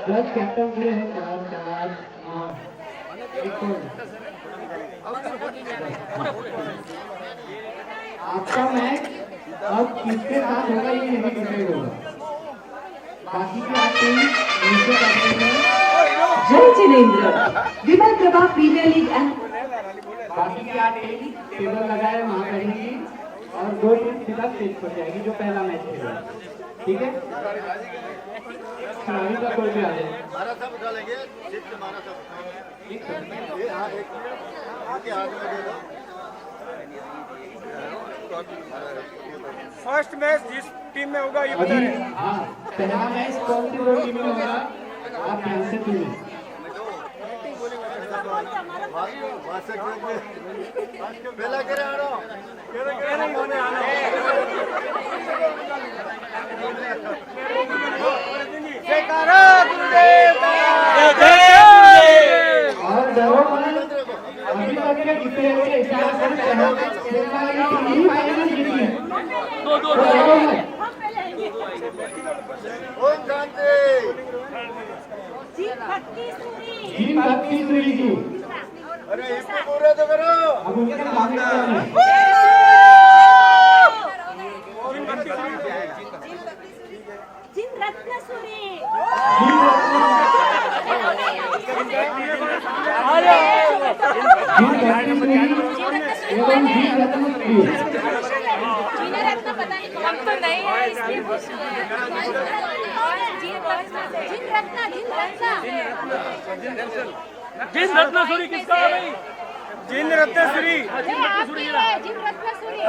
Plus captain पूरे हैं चार एक आपका मैच अब किसके साथ होगा ये नहीं डिसाइड होगा। बाकी की आप टीम नीचे करते हैं। जय जिनेंद्र विमल प्रभा प्रीमियर लीग एंड बाकी की आप टीम टेबल लगाए वहाँ बैठेगी और दो टीम सीधा स्टेज पर जाएगी जो पहला मैच खेलेगा। ठीक है, खिलाड़ी का कोई भी आ जाए। हमारा सब उठा लेंगे, सिर्फ हमारा सब। ये हाँ एक आगे हाथ में दे दो। फर्स्ट मैच जिस टीम में होगा ये बता रहे हैं। हाँ, पहला मैच कौन सी दो टीम में होगा आप ध्यान से सुनिए। पहला करे आ रहा नहीं होने आना और डरो मत, अभी तक के जीते हुए इतिहास में टीम फाइनल जीती है। तो डरो मत। ओम शांति। जीन भक्ति सूरी जी अरे इसको पूरा तो करो। अब उनके सामने जिन रत्न सूरी एवं जीन रत्न सूरी रत्न पता नहीं हम तो नहीं है इसलिए पूछ रहे हैं। जिन रत्नसूरी किसका है भाई? जिन रत्नसूरी जिन रत्न सूरी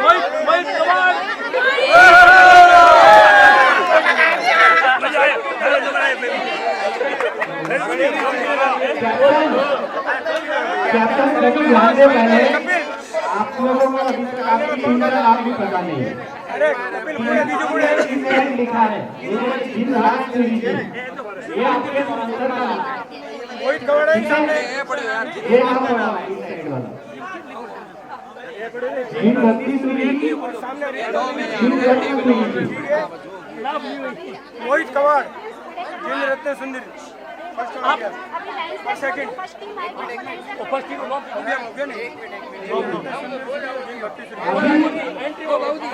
मोहित कवाड़। कैप्टन कभी ध्यान से पहले आप लोगों को अभी तक आपकी टीम का नाम भी पता नहीं है। अरे कपिल पूरे बीजू पूरे लिखा है ये जिन राज सूरी जी, ये आपके स्पॉन्सर का नाम है। मोहित कवाड़ है सामने। ये नाम पड़ा है इस साइड वाला जिन भक्ति सूरी जी, जिन रत्न सूरी जी। मोहित कवाड़ जिन रत्न सुंदरी। फर्स्ट हो गया और सेकंड फर्स्ट टीम हो गया नहीं। जिन भक्ति सुंदरी एंट्री हो बाबूजी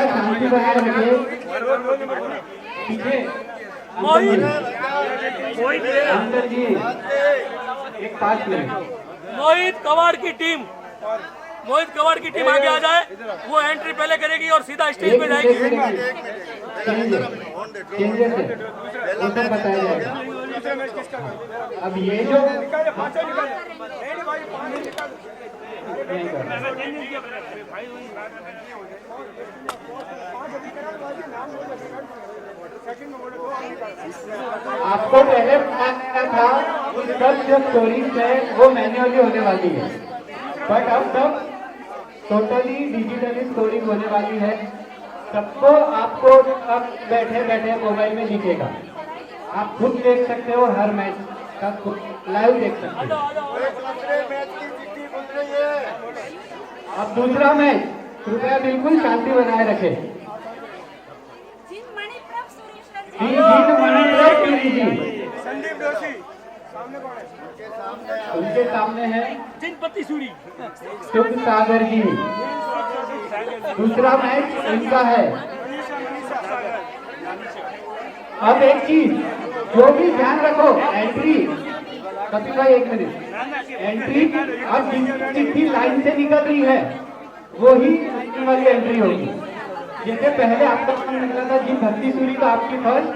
शांति बनाए रखे। पीछे अंदर जी एक 5 मिनट। मोहित कवाड़ की टीम आगे आ जाए, वो एंट्री पहले करेगी और सीधा स्टेज पे जाएगी। चेंजेस है वो सब बताया जाएगा। अब ये जो आपको पहले बताया था कि सब जो स्टोरीज है वो मैन्युअली होने वाली है, बट अब सब टोटली डिजिटली स्टोरिंग होने वाली है। सबको आपको अब बैठे बैठे मोबाइल में दिखेगा, आप खुद देख सकते हो, हर मैच का लाइव देख सकते हो। मैच की चिट्ठी खुल रही है। अब दूसरा मैच कृपया बिल्कुल शांति बनाए रखें। जिन मणिप्रभ सुरेश्वर जिन मणिप्रभ सूरी जी, संदीप जोशी सामने कौन है? उनके सामने है जिनपति सूरी। शुभ सागर जी। दूसरा मैच इनका है। अब एक चीज जो भी ध्यान रखो, एंट्री कपिल भाई 1 मिनट। एंट्री अब जिसकी चिट्ठी लाइन से निकल रही है वो ही वाली एंट्री होगी। जैसे पहले आपका नाम निकला था जिन भक्ति सूरी, तो आपकी फर्स्ट,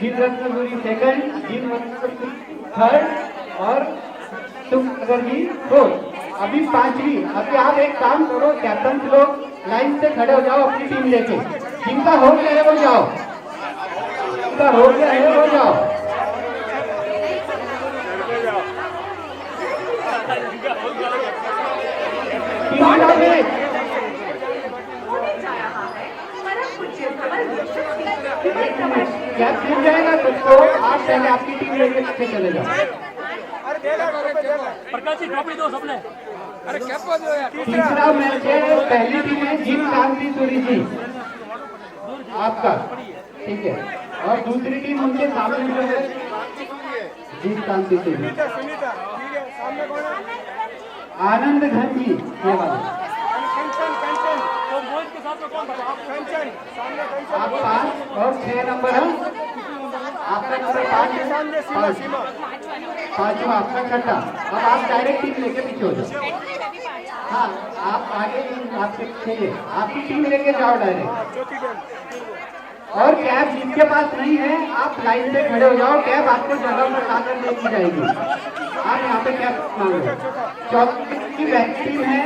जिन रत्न सूरी सेकंड, जिन रत्न सूरी थर्ड और तुम अगर जी फोर्थ, अभी 5वीं। अभी आप एक काम करो, कैप्टन लोग लाइन से खड़े हो जाओ अपनी टीम लेके। जिनका हो गया है वो जाओ, जिनका हो गया है वो जाओ। तीसरा मैच क्या छूट जाएगा तो आप पहले आपकी टीम लेके चले जाओ। प्रकाश जी ट्रॉफी दो सबने। अरे क्या बोल रहे हो यार? तीसरा मैच है, पहली टीम है जिन कांति सूरी जी आपका, ठीक है। और दूसरी टीम उनके सामने जो है जीत कांति से सुनीता सुनीता ठीक है सामने कौन है आनंद घन जी ये वाला कंचन कंचन तो मोहित के साथ में कौन था आप? कंचन सामने कंचन आप 5 और 6 नंबर है आपका नंबर 5 है सामने सीमा सीमा पांचवा आपका छठा। अब आप डायरेक्ट टीम लेके पीछे हो जाओ। हाँ आप आगे आपके पीछे आपकी टीम लेके जाओ डायरेक्ट। चौथी टीम और कैब जिसके पास नहीं है आप लाइन से खड़े हो जाओ, कैब आपको जगह पर लाकर लेके जाएगी। आप यहाँ पे कैब मांगो। चौथी की बैक टीम है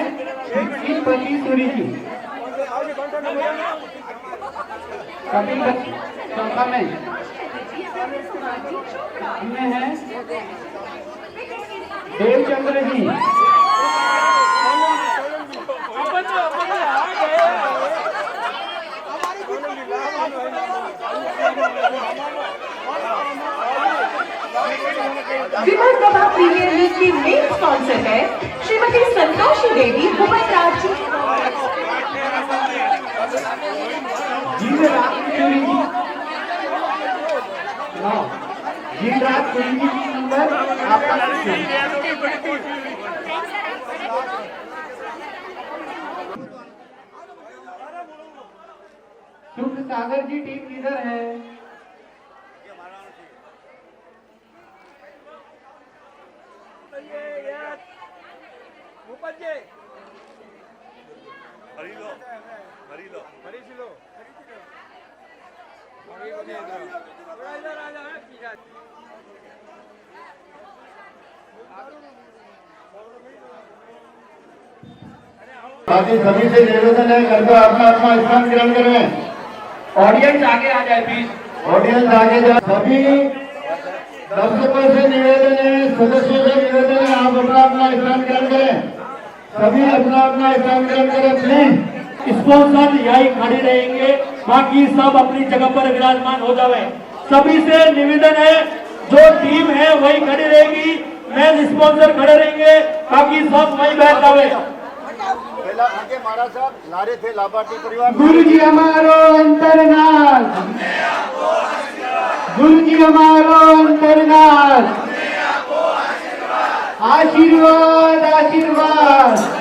पति सूरी जी, आगे कौन सा नंबर है कपिल चौथा में इनमें है देवचंद्र जी, विमल प्रभा प्रीमियर लीग की मेन स्पॉन्सर है श्रीमती संतोषी देवी भूपतराज जी। जीवराज सूरी जी, जीवराज सूरी जी नंबर आपका शुभ सागर जी टीम किधर है? बाकी सभी से निवेदन है करके अपना अपना स्थान ग्रहण करें। ऑडियंस आगे आ जाए प्लीज। ऑडियंस आगे जा। सभी दर्शकों से निवेदन है, सदस्यों से निवेदन है, आप अपना अपना स्थान ग्रहण करें। सभी अपना अपना स्थान ग्रहण करें प्लीज। स्पॉन्सर यही खड़े रहेंगे, बाकी सब अपनी जगह पर विराजमान हो जावे। सभी से निवेदन है, जो टीम है वही खड़ी रहेगी, मेन स्पॉन्सर खड़े रहेंगे, बाकी सब वही बैठ जावे। पहला आगे महाराज साहब नारे थे लाभार्थी परिवार। गुरु जी हमारो अंतरनाथ, गुरु जी हमारो अंतरनाथ, आशीर्वाद आशीर्वाद।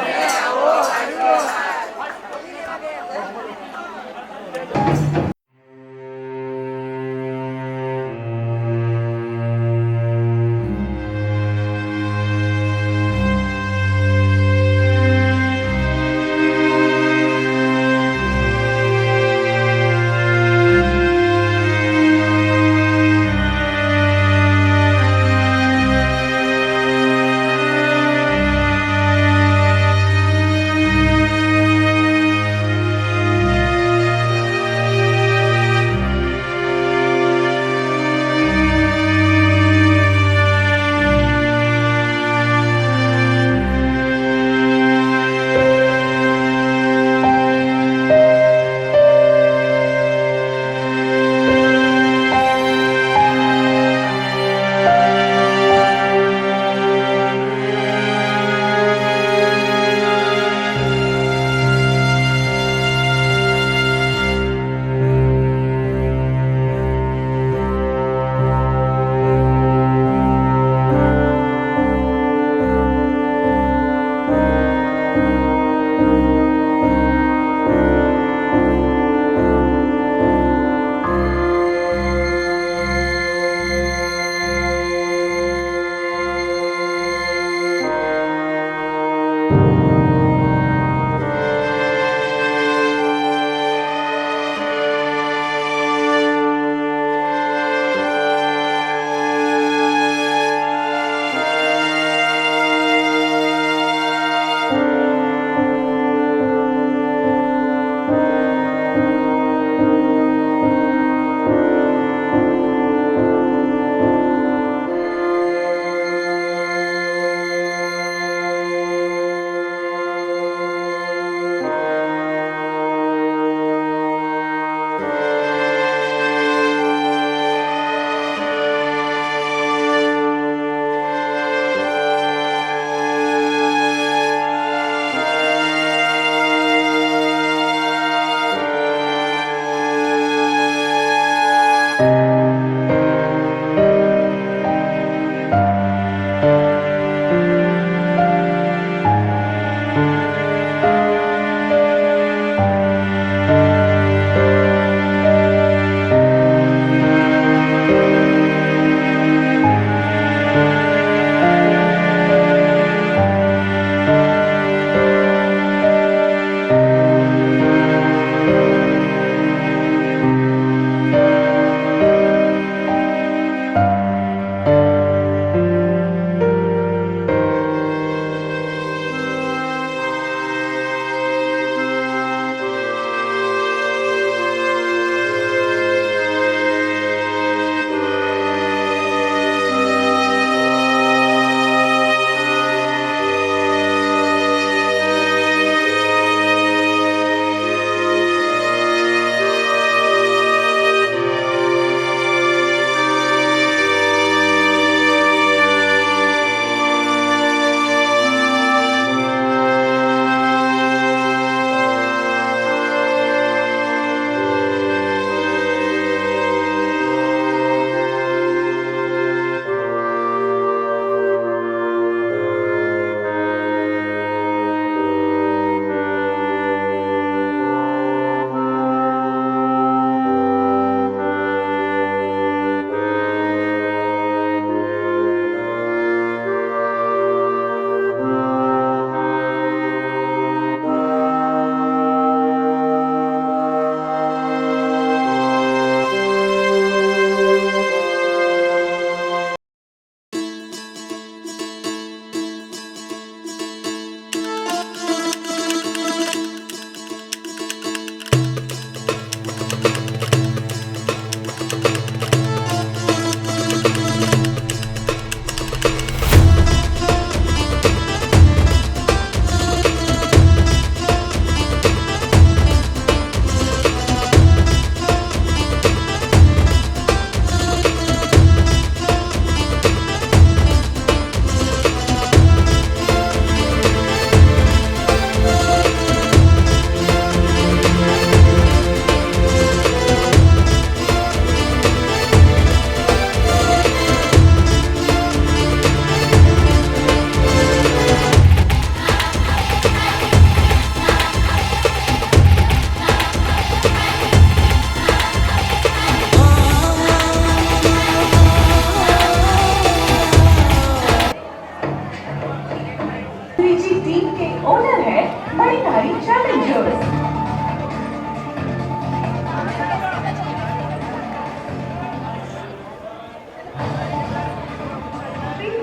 ओनर है मणिधारी चैलेंजर्स।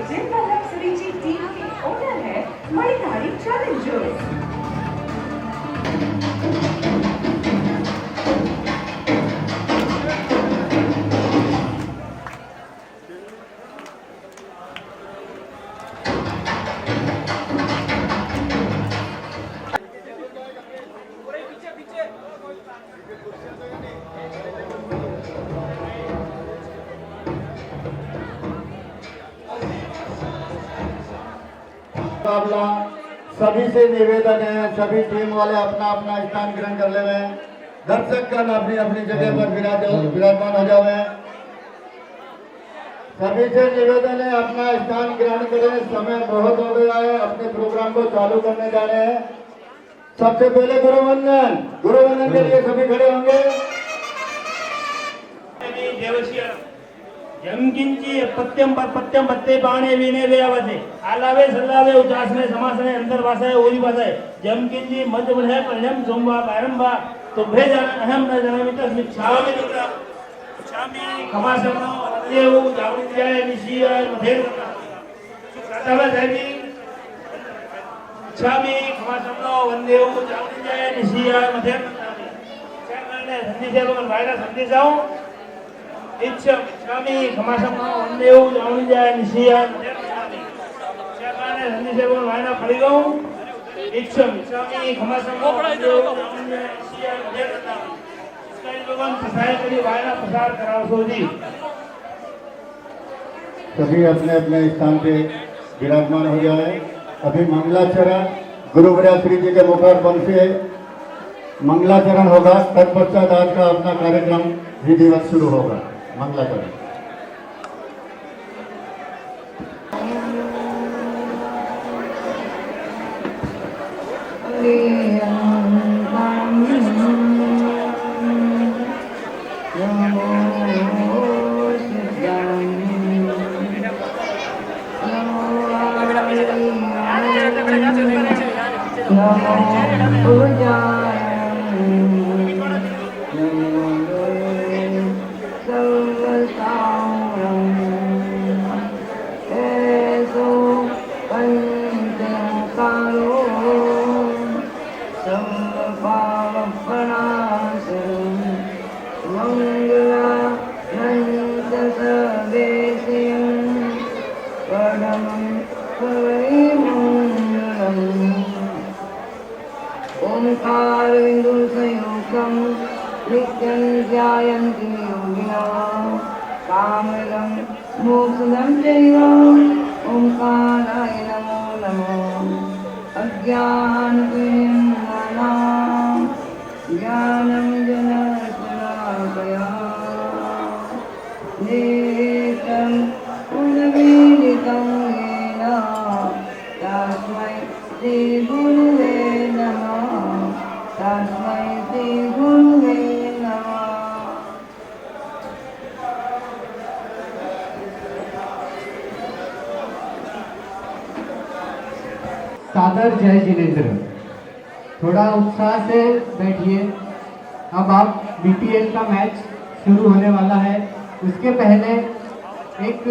जिंदा लक्ष्मी जी टीम के ओनर है मणिधारी चैलेंजर्स। मुकाबला सभी से निवेदन है, सभी टीम वाले अपना अपना स्थान ग्रहण कर ले रहे हैं। दर्शकगण अपनी अपनी जगह पर विराजमान हो जावे। सभी से निवेदन है अपना स्थान ग्रहण करें, समय बहुत हो गया है, अपने प्रोग्राम को चालू करने जा रहे हैं। सबसे पहले गुरुवंदन के लिए सभी खड़े होंगे। यमकिंची पत्यम पर पत्यम पत्ते बाणे वीणे वे आवाजे आलावे सल्लावे उदासने समासने अंदर वासाए ओरी वासाए यमकिंची मध्य बल है परम सोमवा बारंबा तो भे जान अहम न जनामि तस्मित् छामि दुर्गा छामि खमासनो देव जावृत्याय निशियाय मधेर सुखातावा जागी छामि खमासनो वंदेव जावृत्याय निशियाय मधेर चरणने संदेश बगल वायरा संदेश आऊं इच्छा स्वामी खमासमा वंदेव जावणीजाय निशियाय चरणने संदेश बगल वायरा खड़ी गऊं इच्छा स्वामी खमासमा वंदेव जावणीजाय निशियाय मधेर इसका भगवान प्रसार करी वायरा प्रसार कराओ सोजी। सभी अपने अपने स्थान पे विराजमान हो जाए। अभी मंगलाचरण गुरुवर्या श्री जी के मुखारबंद से मंगलाचरण होगा, तत्पश्चात आज का अपना कार्यक्रम विधिवत शुरू होगा। मंगलाचरण ओंकारविन्दुसंयुक्तं नित्यं ध्यायन्ति योगिनः कामदं मोक्षदं चैव ओंकाराय नमो नमः। अज्ञानविमूढानां ज्ञानं जनशलाकया नेतं उन्मीलितं येन तस्मै श्रीगुरुवे नमः। तस्मै श्रीगुरुवे नमः। सादर जय जिनेंद्र। थोड़ा उत्साह से बैठिए। अब आप बीपीएल का मैच शुरू होने वाला है। उसके पहले एक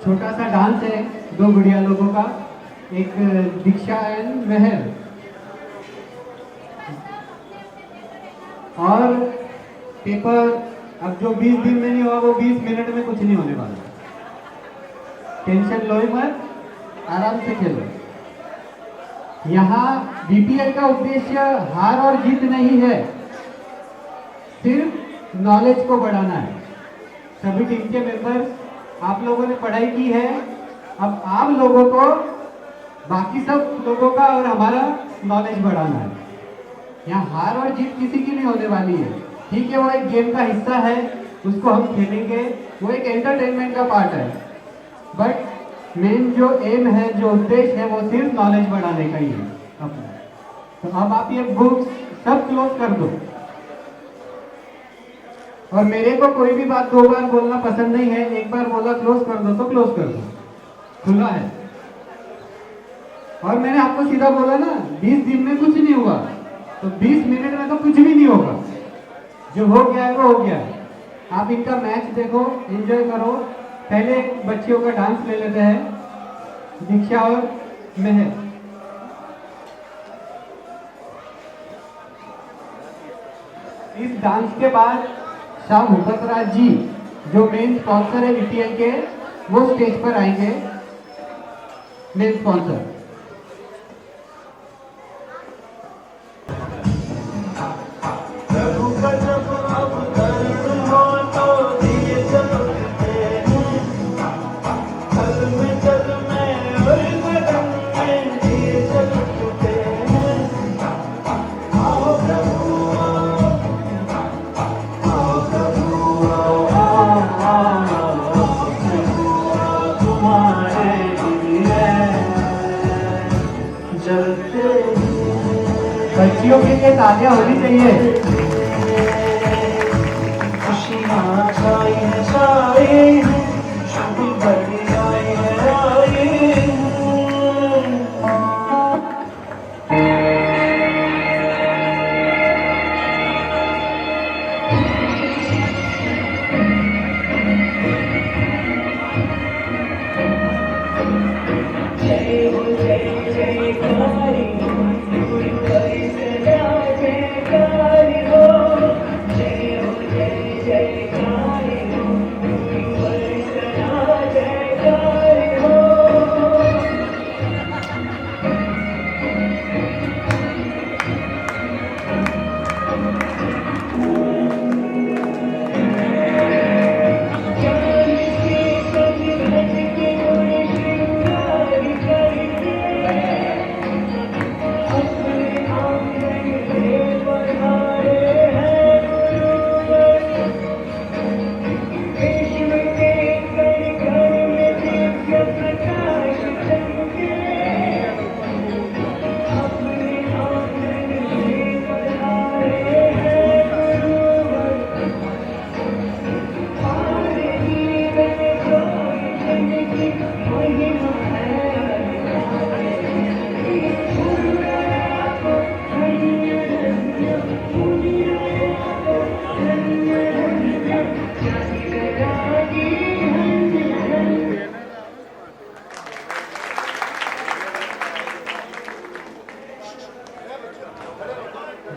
छोटा सा डांस है दो गुड़िया लोगों का, एक दीक्षा एंड मेहर, और पेपर अब जो 20 दिन में नहीं हुआ वो 20 मिनट में कुछ नहीं होने वाला। टेंशन लो मत, आराम से खेलो। यहाँ बीपीएल का उद्देश्य हार और जीत नहीं है, सिर्फ नॉलेज को बढ़ाना है। सभी टीम के मेंबर्स आप लोगों ने पढ़ाई की है, अब आप लोगों को बाकी सब लोगों का और हमारा नॉलेज बढ़ाना है। यहाँ हार और जीत किसी की नहीं होने वाली है, ठीक है, वो एक गेम का हिस्सा है, उसको हम खेलेंगे, वो एक एंटरटेनमेंट का पार्ट है। बट मेन जो एम है, जो उद्देश्य है, वो सिर्फ नॉलेज बढ़ाने का ही है अपना। तो अब आप ये बुक्स सब क्लोज कर दो, और मेरे को कोई भी बात 2 बार बोलना पसंद नहीं है। एक बार बोला क्लोज कर दो तो क्लोज कर दो, खुला है। और मैंने आपको सीधा बोला ना 20 दिन में कुछ नहीं हुआ, तो 20 मिनट में तो कुछ भी नहीं होगा। जो हो गया है वो हो गया है। आप इनका मैच देखो, एंजॉय करो। पहले बच्चियों का डांस ले लेते हैं, दीक्षा और मेहर। इस डांस के बाद शाह भूपत राज जी जो मेन स्पॉन्सर है वीटीएल के, वो स्टेज पर आएंगे, मेन स्पॉन्सर। बच्चियों के लिए तालियां होनी चाहिए।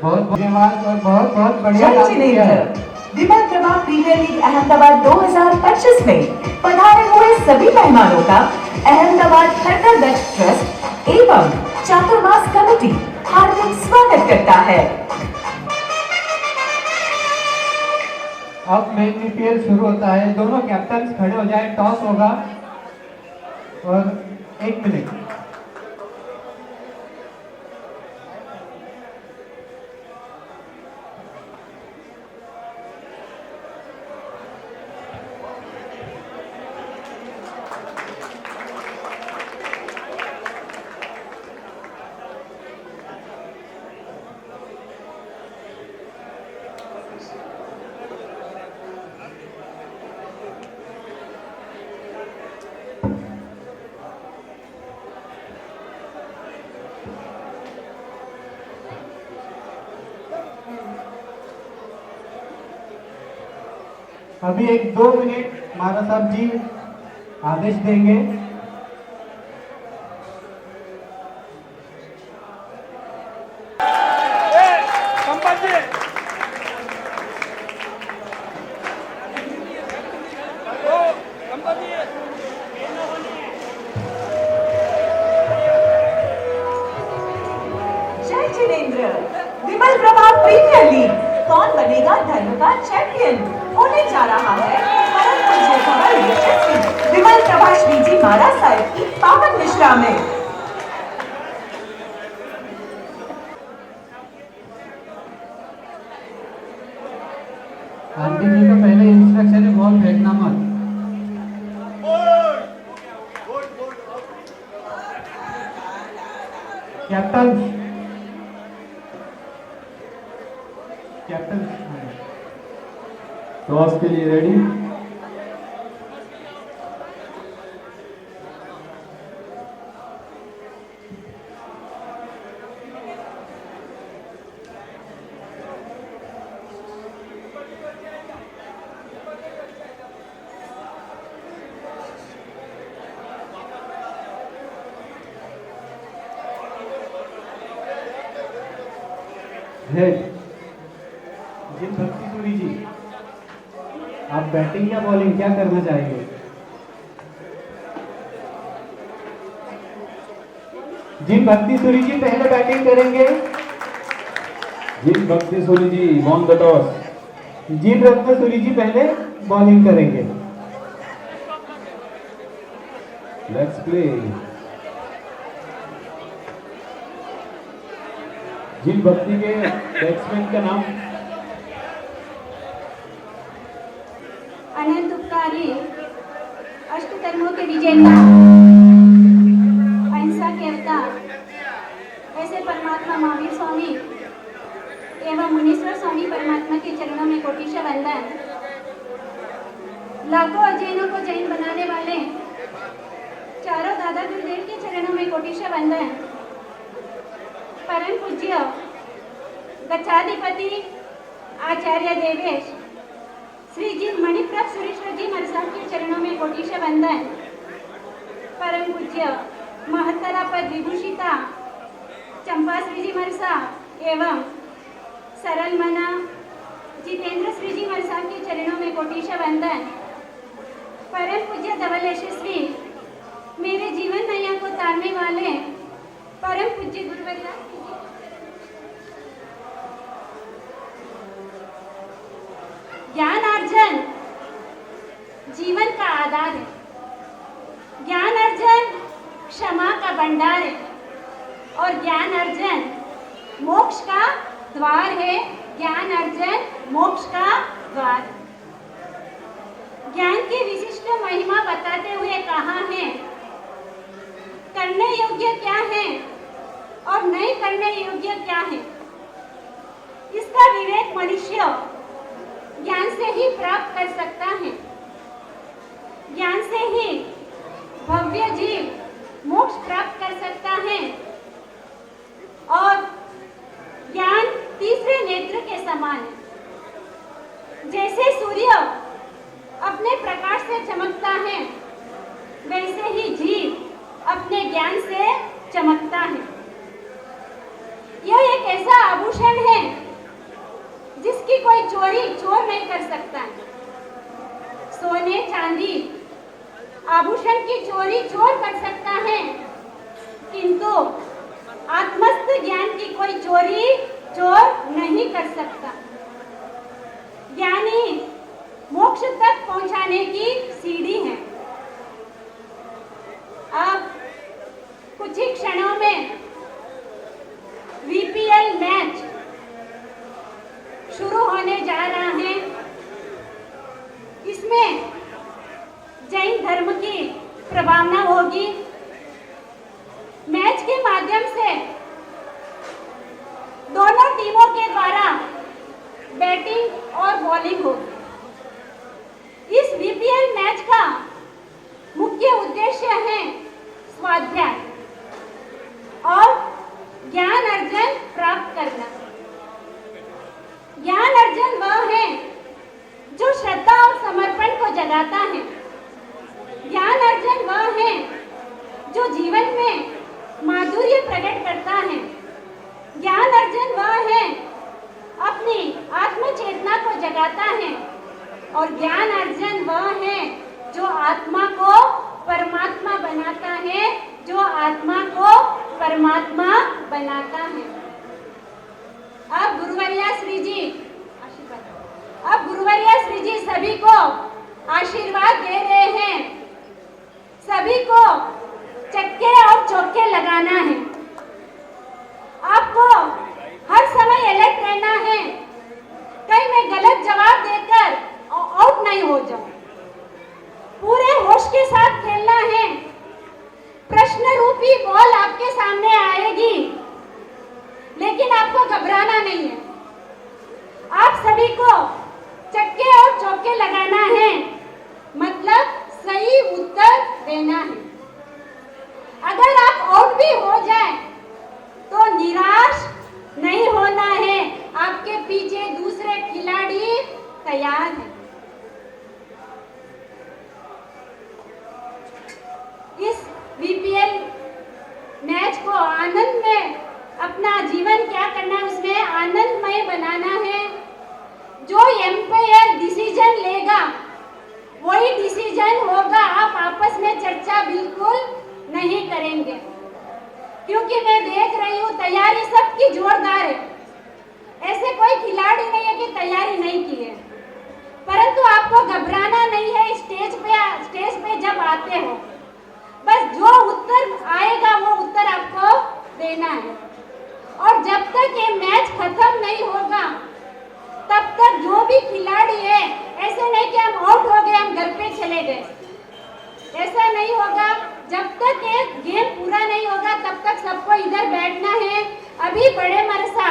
बहुत धन्यवाद और बहुत बहुत बढ़िया जय डांस किया है। जिनेंद्र। विमल प्रभा प्रीमियर लीग अहमदाबाद 2025 में पधारे हुए सभी मेहमानों का अहमदाबाद थंडर डच ट्रस्ट एवं चातुर्मास कमेटी हार्दिक स्वागत करता है। अब मेन वीपीएल शुरू होता है। दोनों कैप्टन खड़े हो जाए, टॉस होगा और 1 मिनट। अभी 1-2 मिनट महाराज साहब जी आदेश देंगे। संपत जी जय जिनेंद्र। विमल प्रभा प्रीमियर लीग कौन बनेगा धर्म का चैंपियन होने जा रहा है। परम पूज्य खबर यशस्वी विमल प्रभा श्री जी महाराज साहिब की पावन मिश्रा में। आंटी जी का पहले इंस्ट्रक्शन है, बॉल फेंकना मत। कैप्टन कैप्टन टॉस के लिए रेडी। हेड। जिन भक्ति सूरी जी, आप बैटिंग या बॉलिंग क्या करना चाहेंगे? जिन भक्ति सूरी जी पहले बैटिंग करेंगे। जिन भक्ति सूरी जी वॉन द टॉस। जिन रत्न सूरी जी पहले बॉलिंग करेंगे। Let's play. जिन भक्ति के बैट्समैन का नाम? अनंत उपकारी, अष्ट धर्मों के विजेता, अहिंसा के अवतार, ऐसे परमात्मा महावीर स्वामी एवं मुनीश्वर स्वामी परमात्मा के चरणों में कोटिशा वंदन। लाखों अजैनों को जैन बनाने वाले चारों दादा गुरुदेव के चरणों में कोटिशा वंदन। परम पूज्य गच्छाधिपति आचार्य देवेश श्री जी मणिप्रभ सुरेश्वर जी महाराज के चरणों में कोटिशा वंदन। परम पूज्य महत्तरा पद विभूषिता चंपा श्री जी महाराज एवं सरल मना जितेंद्र श्री जी महाराज के चरणों में कोटिशा वंदन। परम पूज्य धवल यशस्वी मेरे जीवन नैया को तारने वाले परम पूज्य गुरुवर्या ज्ञानार्जन जीवन का आधार है। ज्ञान अर्जन क्षमा का भंडार है और ज्ञान अर्जन मोक्ष का द्वार है। ज्ञान अर्जन मोक्ष का द्वार। ज्ञान की विशिष्ट महिमा बताते हुए कहा है, करने योग्य क्या है और नहीं करने योग्य क्या है, इसका विवेक मनुष्य ज्ञान से ही प्राप्त कर सकता है। ज्ञान से ही भव्य जीव मोक्ष प्राप्त कर सकता है और ज्ञान तीसरे नेत्र के समान है। जैसे सूर्य अपने प्रकाश से चमकता है, वैसे ही जीव अपने ज्ञान से चमकता है। यह एक ऐसा आभूषण है जिसकी कोई चोर नहीं कर सकता। सोने चांदी आभूषण की चोरी चोर कर सकता है, किंतु आत्मस्थ ज्ञान की कोई चोरी चोर नहीं कर सकता। ज्ञानी मोक्ष तक पहुंचाने की सीढ़ी है। अब कुछ ही क्षणों में वीपीएल मैच शुरू होने जा रहा है। इसमें जैन धर्म की प्रभावना होगी। मैच के माध्यम से दोनों टीमों के द्वारा बैटिंग और बॉलिंग होगी। इस वीपीएल मैच का मुख्य उद्देश्य है स्वाध्याय और ज्ञान अर्जन प्राप्त करना। ज्ञान अर्जन वह है जो श्रद्धा और समर्पण को जगाता है। ज्ञान अर्जन वह है जो जीवन में माधुर्य प्रकट करता है। ज्ञान अर्जन वह है अपनी आत्म चेतना को जगाता है और ज्ञान अर्जन वह है जो आत्मा को परमात्मा बनाता है, जो आत्मा को परमात्मा बनाता है। अब गुरुवर्या श्री जी आशीर्वाद। अब गुरुवर्या श्री जी सभी को आशीर्वाद दे रहे हैं। सभी को चक्के और चौके लगाना है। आपको हर समय अलर्ट रहना है, कहीं मैं गलत जवाब देकर आउट नहीं हो जाऊं। पूरे होश के साथ खेलना है। प्रश्न रूपी बॉल आपके सामने आएगी, लेकिन आपको घबराना नहीं है। आप सभी को चक्के और चौके लगाना है, मतलब सही उत्तर देना है। अगर आप आउट भी हो जाए तो निराश नहीं होना है। आपके पीछे दूसरे खिलाड़ी तैयार हैं। इस वीपीएल मैच को आनंद में अपना जीवन क्या करना है, उसमें आनंदमय बनाना है। जो एम्पायर डिसीजन लेगा वही डिसीजन होगा। आप आपस में चर्चा बिल्कुल नहीं करेंगे, क्योंकि मैं देख रही हूँ तैयारी सबकी जोरदार है। ऐसे कोई खिलाड़ी नहीं है कि तैयारी नहीं की है, परंतु आपको घबराना नहीं है। स्टेज पे जब आते हो बस जो उत्तर आएगा वो उत्तर आपको देना है। और जब तक ये मैच खत्म नहीं होगा तब तक जो भी खिलाड़ी है, ऐसे नहीं कि हम आउट हो गए हम घर पे चले गए, ऐसा नहीं होगा। जब तक ये गेम पूरा नहीं होगा तब तक सबको इधर बैठना है। अभी बड़े मरसा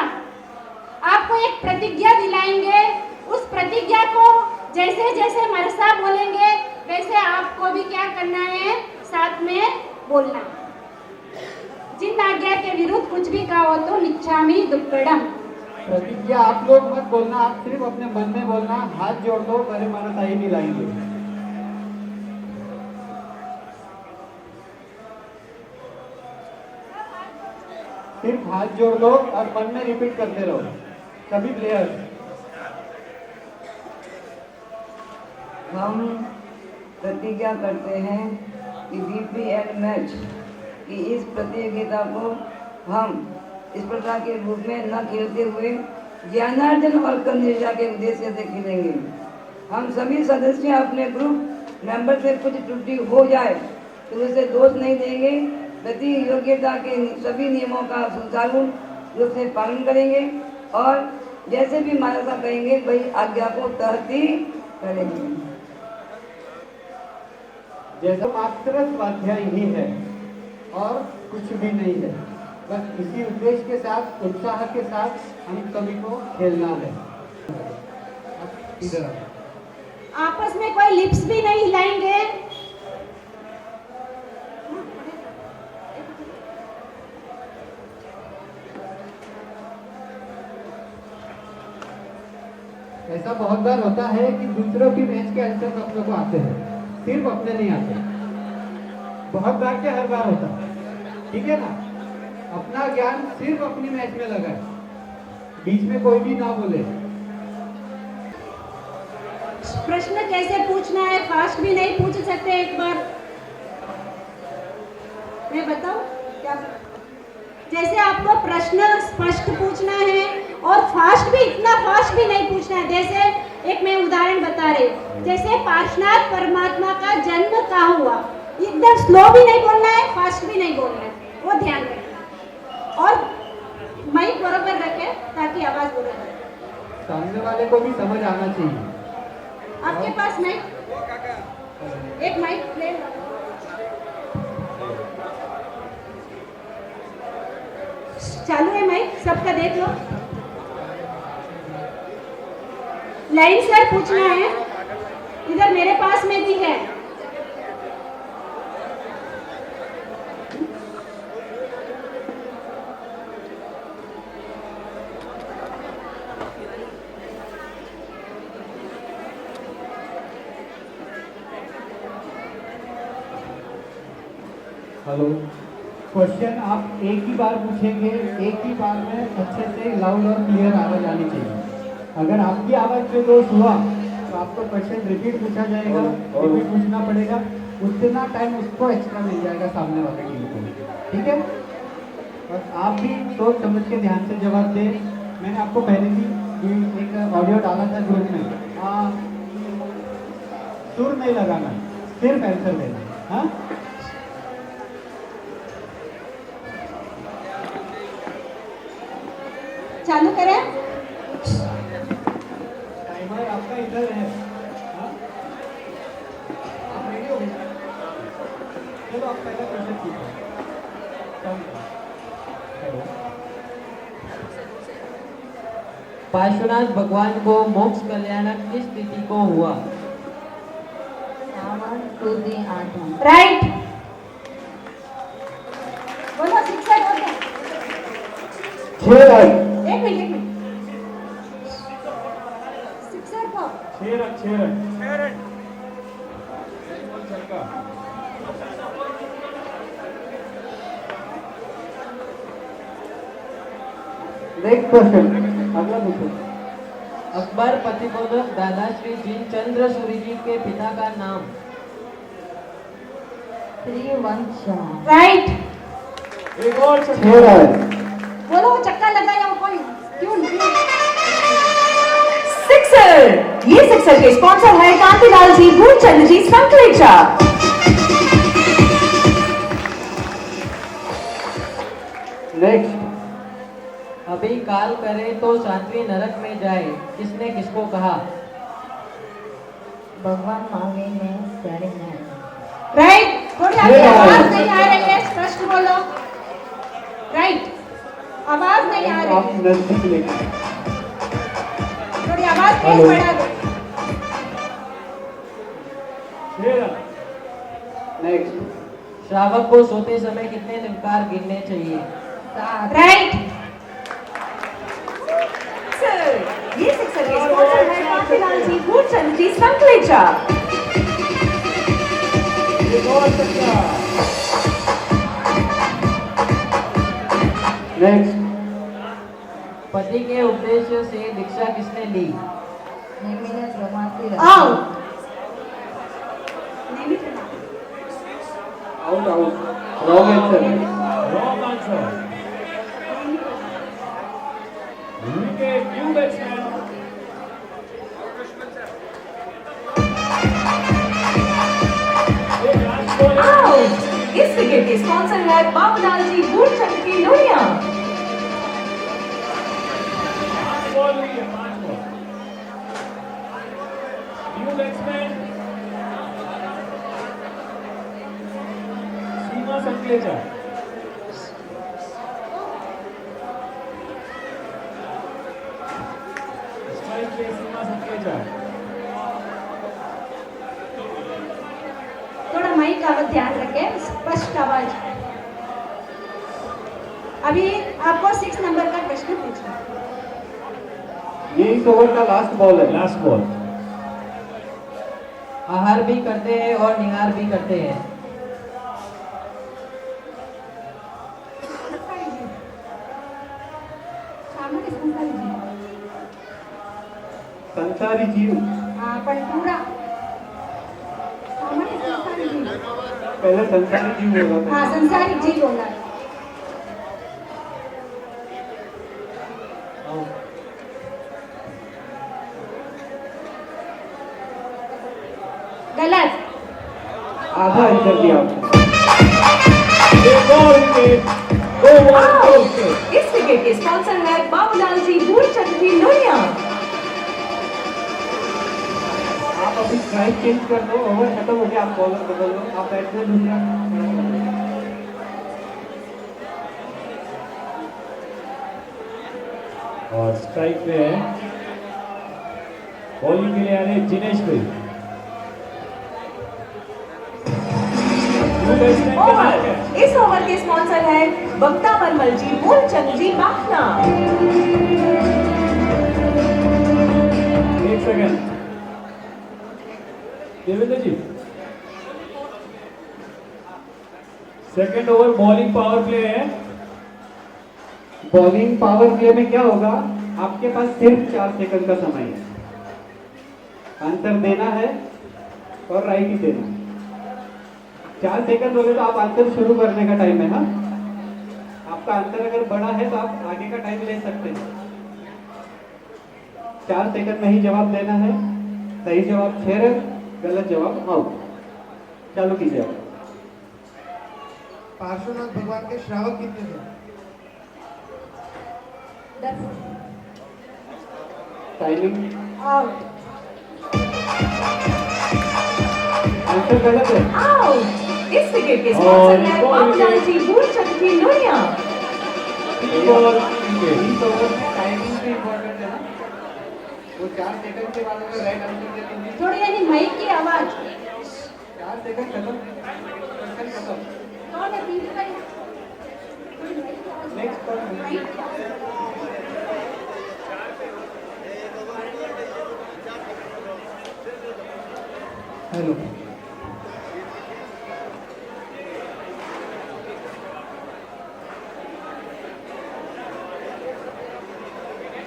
आपको एक प्रतिज्ञा दिलाएंगे, उस प्रतिज्ञा को जैसे जैसे मरसा बोलेंगे वैसे आपको भी क्या करना है, साथ में बोलना। जिन आज्ञा के विरुद्ध कुछ भी कहो तो मिच्छामि दुक्कडम। प्रतिज्ञा आप लोग मत बोलना, आप सिर्फ अपने मन में बोलना। हाथ जोड़ दो, बड़े मानस आई मिलाएंगे। सिर्फ हाथ जोड़ दो और मन में रिपीट करते रहो सभी प्लेयर्स। हम प्रतिज्ञा करते हैं कि बीपीएल मैच की इस प्रतियोगिता को हम इस प्रकार के रूप में न खेलते हुए ज्ञानार्जन और कर्मनिष्ठा के उद्देश्य से खेलेंगे। हम सभी सदस्य अपने ग्रुप मेंबर से कुछ त्रुटि हो जाए तो उसे दोष नहीं देंगे। प्रतियोगिता के सभी नियमों का सुचारू रूप से पालन करेंगे और जैसे भी मान्यता करेंगे वही आज्ञा को तहती करेंगे। जैसा मात्र स्वाध्याय ही है और कुछ भी नहीं है, बस इसी उद्देश्य के साथ, उत्साह के साथ हम सभी को खेलना है। इधर आपस में कोई लिप्स भी नहीं हिलाएंगे। ऐसा बहुत बार होता है कि दूसरों की मैच के आंसर अपने को आते हैं, सिर्फ अपने नहीं आते। बहुत बार क्या हर बार होता है, ठीक है ना। अपना ज्ञान सिर्फ अपनी मैच में लगाए, बीच में कोई भी ना बोले। प्रश्न कैसे पूछना है, फास्ट भी नहीं पूछ सकते। एक बार मैं बताऊं क्या? जैसे आपको प्रश्न स्पष्ट पूछना है और फास्ट भी, इतना फास्ट भी नहीं पूछना है। जैसे एक मैं उदाहरण बता रही हूँ, जैसे पार्श्वनाथ परमात्मा का जन्म कहाँ हुआ, एकदम स्लो भी नहीं बोलना है, फास्ट भी नहीं बोलना है, वो ध्यान रखना। और माइक बराबर रखे ताकि आवाज बराबर रहे। सामने वाले को भी समझ आना चाहिए। आपके पास माइक, एक माइक ले लो। चालू है माइक, सबका देख लो। लाइन सर पूछना है, इधर मेरे पास में भी है। हेलो, क्वेश्चन आप एक ही बार पूछेंगे, एक ही बार में अच्छे से लाउड और क्लियर आवाज आनी चाहिए। अगर आपकी आवाज में दोष हुआ तो आपको क्वेश्चन रिपीट पूछा जाएगा, रिपीट पूछना पड़ेगा, उतना टाइम उसको एक्स्ट्रा मिल जाएगा सामने वाले टीम को, ठीक है। और आप भी सोच समझ के ध्यान से जवाब दें। मैंने आपको पहले भी एक ऑडियो डाला था ग्रुप में, सुर नहीं लगाना, सिर्फ आंसर देना। हाँ, चालू करें। टाइमर आपका इधर है। हाँ? आप रेडी हो गए? चलो आप पहला क्वेश्चन कीजिए। पार्श्वनाथ भगवान को मोक्ष कल्याणक किस तिथि को हुआ? सावन सूदी 8। राइट, बोलो। शिक्षा बोलो। 6 रन। एक मिनट। शिक्षक को 6 रन 6 रन 6 रन। छक्का। नेक्स्ट क्वेश्चन, अगला क्वेश्चन। अकबर प्रतिबोधक दादा श्री जिनचंद्र सूरी जी के पिता का नाम। राइट। एक और छह है। बोलो वो चक्का लगाया वो कोई क्यों नहीं? सिक्सर। ये सिक्सर के स्पॉन्सर है कांतिलाल जी, भूलचंद जी, संकलेचा। नेक्स्ट, अभी काल करे तो सातवीं नरक में जाए, किसने किसको कहा? भगवान महावीर ने प्यारे ने राइट। थोड़ी आपकी आवाज नहीं आ रही है, स्पष्ट बोलो। राइट, आवाज नहीं आ आप रही है, नजदीक लेके। थोड़ी आवाज तेज बढ़ा दो। नेक्स्ट, श्रावक को सोते समय कितने निमकार गिनने चाहिए? राइट। ये सिक्सर के स्पॉन्सर है कांतिलाल जी, भूलचंद जी, संकलेचा। नेक्स्ट, पति के उपदेश से दीक्षा किसने ली? Out. Out out, wrong answer. Wrong answer. Wicket, new batsman. Out. इस विकेट के स्पॉन्सर है बाबूलाल जी, भूलचंद की लोहिया। बॉल हुई है, 5 बॉल। न्यू बैट्समैन सीमा संकलेचा। स्ट्राइक पे सीमा संकलेचा। थोड़ा माइक का ध्यान रखें, स्पष्ट आवाज। अभी आपको 6 नंबर का प्रश्न पूछना। ये इस ओवर का लास्ट बॉल है। Last ball. आहार भी करते हैं और निहार भी करते हैं। संसारी जीव। हाँ, पण पूरा सामान्य संसारी जीव। पहले संसारी जीव होगा था। हाँ, संसारी जीव होना। गलत। आधा आंसर दिया आपने। एक और विकेट, 2 बॉल, 2 विकेट। इस विकेट के स्पॉन्सर है बाबूलाल जी, भूलचंद की लोहिया। आप अभी स्ट्राइक चेंज कर दो, ओवर खत्म हो गया, आप बॉलर बदल दो, आप बैट्समैन दूसरा। और स्ट्राइक पे है, बॉलिंग के लिए आ रहे जिनेश भाई। ओवर। इस ओवर के स्पॉन्सर है Bakta Malmal ji, Moolchand ji, Bakhna. 1 second Devendra ji. Second over bowling power play है। बॉलिंग पावर प्ले में क्या होगा, आपके पास सिर्फ 4 सेकंड का समय है। आंसर देना है और राइट ही देना है। 4 सेकंड हो गए तो आप आंसर शुरू करने का टाइम है। हाँ, आपका आंसर अगर बड़ा है तो आप आगे का टाइम ले सकते हैं। 4 सेकंड में ही जवाब देना है। सही जवाब 6 रन, गलत जवाब आउट। चालू कीजिए आप। पार्श्वनाथ भगवान के श्रावक कितने थे? 10। Timing out. आंसर गलत है। आउट। इस विकेट के स्पॉन्सर है बाबूलाल जी, भूलचंद की लोहिया। 3 ball, 3 wicket. इस ओवर में टाइमिंग भी इम्पोर्टेंट है ना, वो 4 सेकंड के बाद अगर राइट आंसर देते हैं थोड़ी यानी माइक की आवाज। 4 सेकंड खत्म, क्वेश्चन खत्म। कौन है तीसरी बारी? थोड़ी माइक की आवाज। Next question. माइक की आवाज। हेलो,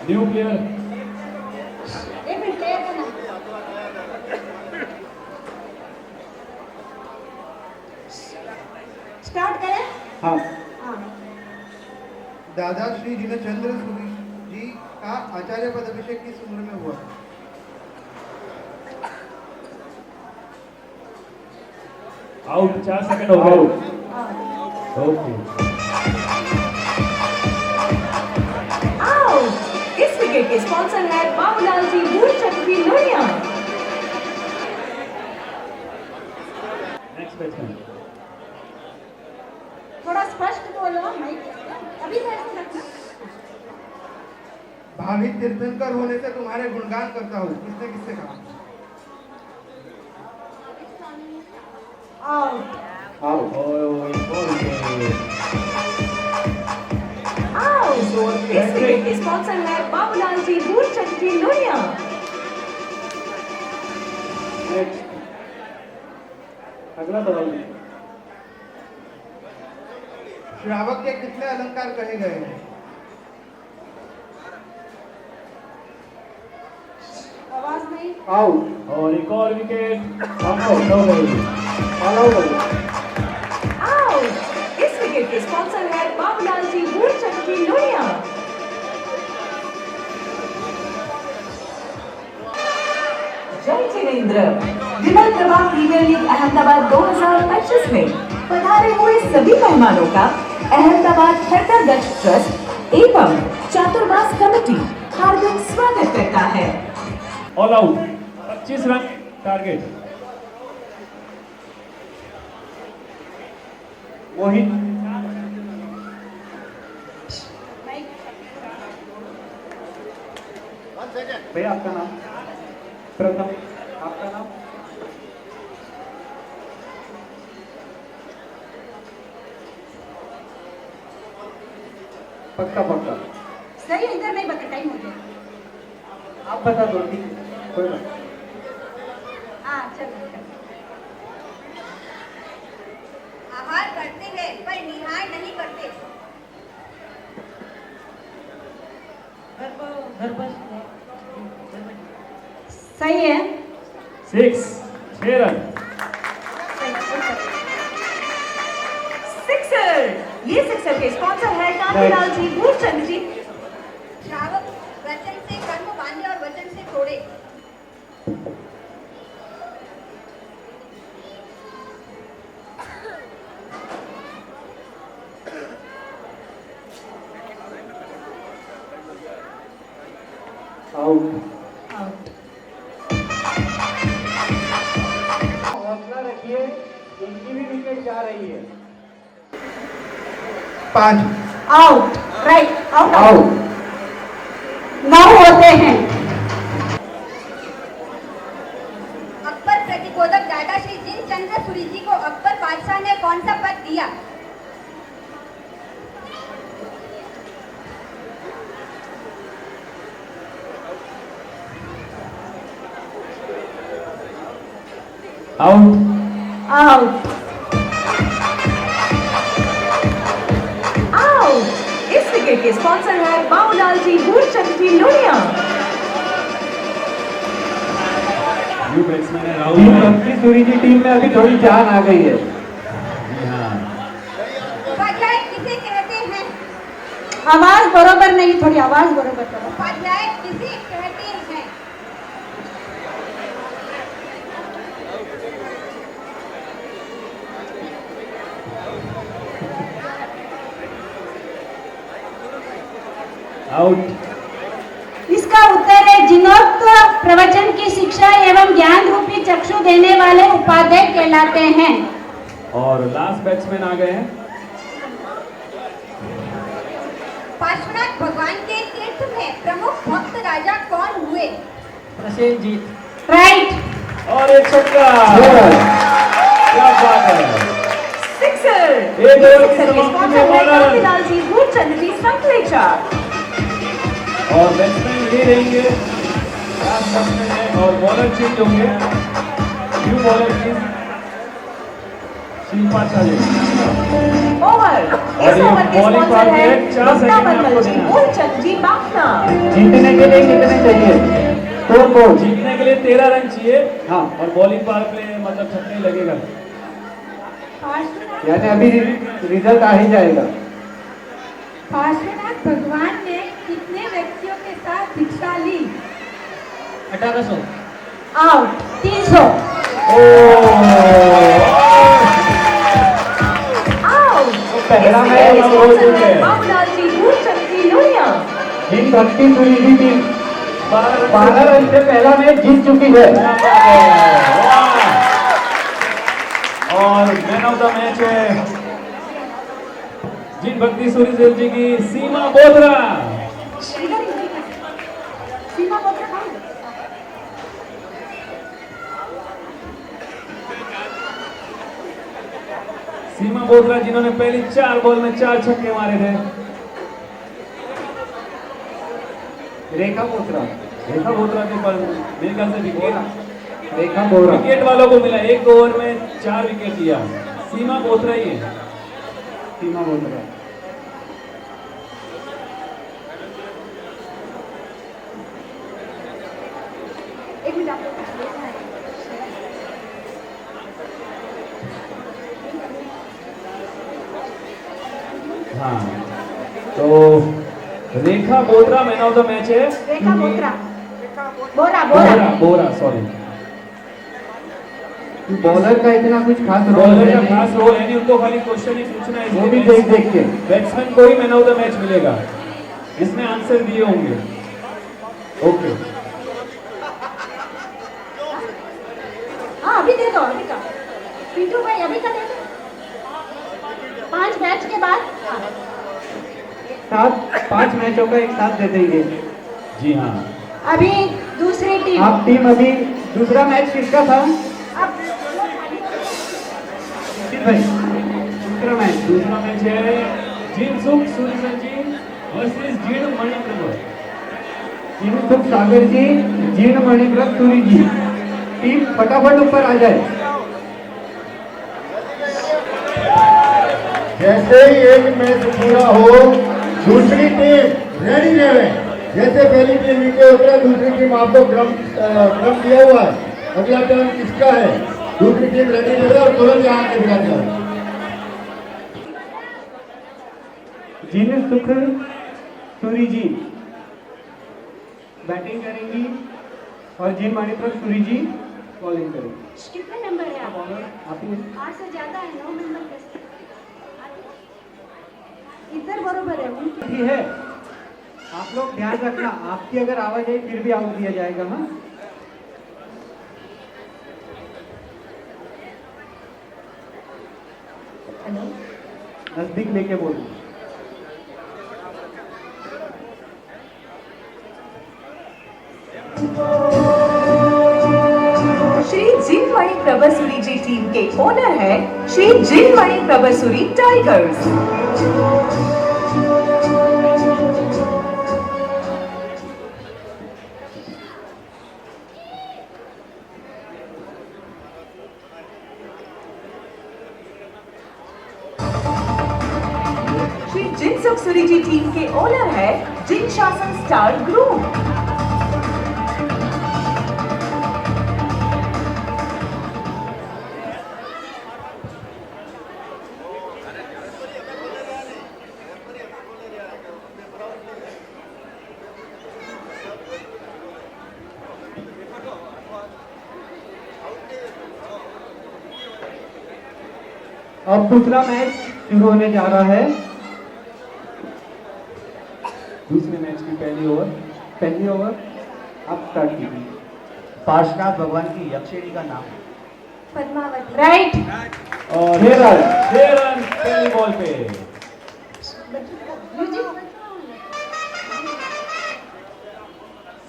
न्यू प्लेयर एक मिनट प्लेयर का नाम स्टार्ट करें। हाँ हाँ दादा श्री जिनचंद्र सूरी जी का आचार्य पद अभिषेक किस उम्र में हुआ? आउट 4 सेकंड हो गए ओके आउट। इस विकेट के स्पॉन्सर है बाबूलाल जी मूलचंद की लोहिया। नेक्स्ट बैट्समैन थोड़ा स्पष्ट बोलो माइक अभी तो ऐसे रखना। भावी तीर्थंकर होने से तुम्हारे गुणगान करता हूँ, किसने किससे कहा? आउट। Out out. इस विकेट के स्पॉन्सर है बाबूलाल जी मूलचंद की लोहिया। अगला सवाल श्रावक के कितने अलंकार कहे गए हैं? आवाज नहीं। आउट और एक और विकेट आउट हो गई आउट। इस विकेट के स्पॉन्सर है बाबूलाल जी मूलचंद की लोहिया। जय जिनेंद्र। विमल प्रभा प्रीमियर लीग अहमदाबाद 2025 में पधारे हुए सभी मेहमानों का अहमदाबाद हेरिटेज ट्रस्ट एवं चातुर्मास कमेटी हार्दिक स्वागत करता है। ऑल आउट 25 रन टारगेट मोहित भैया आपका नाम प्रथम आपका नाम पक्का पक्का सही इधर नहीं बता टाइम हो गया। आप बता दो ठीक है कोई बात हाँ चलो आहार करते हैं पर निहार नहीं करते। सही है। 6 रन सिक्सर। ये सिक्सर के स्पॉन्सर है कांतिलाल जी मूलचंद जी। श्रावक वचन से कर्म बांधे और वचन से तोड़े। आउट हौसला रखिए इनकी भी विकेट जा रही है 5 आउट राइट आउट आउट 9 होते हैं। अकबर प्रतिकोधक दादा श्री जिनचंद्र सूरी जी को अकबर बादशाह ने कौन सा पद दिया? Out out out. इस विकेट के स्पॉन्सर है बाबूलाल जी मूलचंद की लोहिया। न्यू बैट्समैन है राहुल टीम बंकी सूरी जी टीम में अभी थोड़ी जान आ गई है। उपाध्याय किसे कहते हैं? आवाज बरोबर नहीं थोड़ी आवाज बरोबर करो। उपाध्याय किसे कहते हैं? आउट इसका उत्तर है जिनोक्त प्रवचन की शिक्षा एवं ज्ञान रूपी चक्षु देने वाले उपाध्याय कहलाते हैं। और लास्ट बैट्समैन आ गए हैं पार्श्वनाथ भगवान के तीर्थ में प्रमुख भक्त राजा कौन हुए? प्रसेनजीत। राइट और एक छक्का क्या बात है सिक्सर। एक ओवर की सिक्सर के समाप्ति स्पॉन्सर में है बॉलर कांतिलाल जी मूलचंद जी संकलेचा। और बैट्समैन ये रहेंगे लास्ट बैट्समैन है और बॉलर चेंज होंगे न्यू बॉलर शिल्पा चाले ओवर और इस ये ओवर के बॉलिंग स्पॉन्सर पार्ट है में 4 सेकंड में मुक्तामल आपको जी, देना है। मूलचंद जी बागना। जीतने के लिए कितने चाहिए? Score board. जीतने के लिए 13 रन चाहिए। हाँ। और बॉलिंग पार्ट में मतलब छक्का ही लगेगा। यानी अभी रिजल्ट आ ही जाएगा। पार्श्वनाथ भगवान ने कितने व्यक्तियों के साथ भिक्षा ली? 1800। आउट 300। आउट। पहला इस मैच ओवर के हो स्पॉन्सर चुके है हैं। बाबूलाल जी, मूलचंद जी लोहिया। जिन भक्ति सुरीजी टीम 12 रन से पहला मैच जीत चुकी है। और मैन ऑफ द मैच है जिन भक्ति सूर्यदेव जी की सीमा बोधरा। सीमा बोधरा कौन? सीमा बोधरा जिन्होंने पहली 4 बॉल में 4 छक्के मारे थे। रेखा बोथरा। रेखा बोधरा के पर मेरे ख्याल से विकेट रेखा बोरा। विकेट वालों को मिला। 1 ओवर में 4 विकेट लिया। सीमा बोधरा ही है। सीमा बोथरा। एक मिनट आपको कुछ देखना है। हाँ, तो रेखा Bodhra man of the match है। रेखा बोत्रा। बोरा बोरा बोरा सॉरी। बॉलर का इतना कुछ खास रोल बॉलर है का नहीं। खास रोल है नहीं, उनको खाली क्वेश्चन ही पूछना है। वो भी देख के। बैट्समैन को ही मैन ऑफ द मैच मिलेगा जिसने आंसर दिए होंगे। ओके, हाँ अभी दे दो, अभी का पिंटू भाई अभी का दे दो। 5 मैच के बाद साथ 5 मैचों का एक साथ दे देंगे। जी हाँ। अभी दूसरी टीम। आप टीम अभी दूसरा मैच किसका था? अब भाई दूसरा मैच है जिनसुख सूर्यसन जी वर्सेस जीर्ण मणिप्रभ। जिनसुख सागर जी, जीर्ण मणिप्रभ सूरी जी। टीम फटाफट ऊपर आ जाए। जैसे ही एक मैच पूरा हो दूसरी टीम रेडी रहे। जैसे पहली टीम नीचे उतरे दूसरी टीम आपको क्रम दिया हुआ है। अगला टर्न किसका है? दूसरी टीम रेडी रहे और तुरंत यहाँ के बिना जाए। जिनसुख सूरी जी बैटिंग करेंगी और जीर्ण मणिप्रभ सूरी जी बॉलिंग करेंगी। कितने नंबर है आप? आप ही 8 से ज्यादा है, 9 नंबर कैसे? इधर बरोबर है उनकी। ठीक है, आप लोग ध्यान रखना, आपकी अगर आवाज आई फिर भी आउट दिया जाएगा। हाँ, नजदीक लेके बोलो। श्री जिनमणि प्रभसूरी जी टीम के ओनर है श्री जिनमणि प्रभसूरी टाइगर्स। श्री जिनसुख सूरी जी टीम के ओनर है जिन शासन स्टार ग्रुप। अब दूसरा मैच शुरू होने जा रहा है। दूसरे मैच की पहली ओवर आप स्टार्ट कीजिए। पार्श्वनाथ भगवान की यक्षिणी का नाम? पद्मावती। राइट। और 6 रन पहली बॉल पे।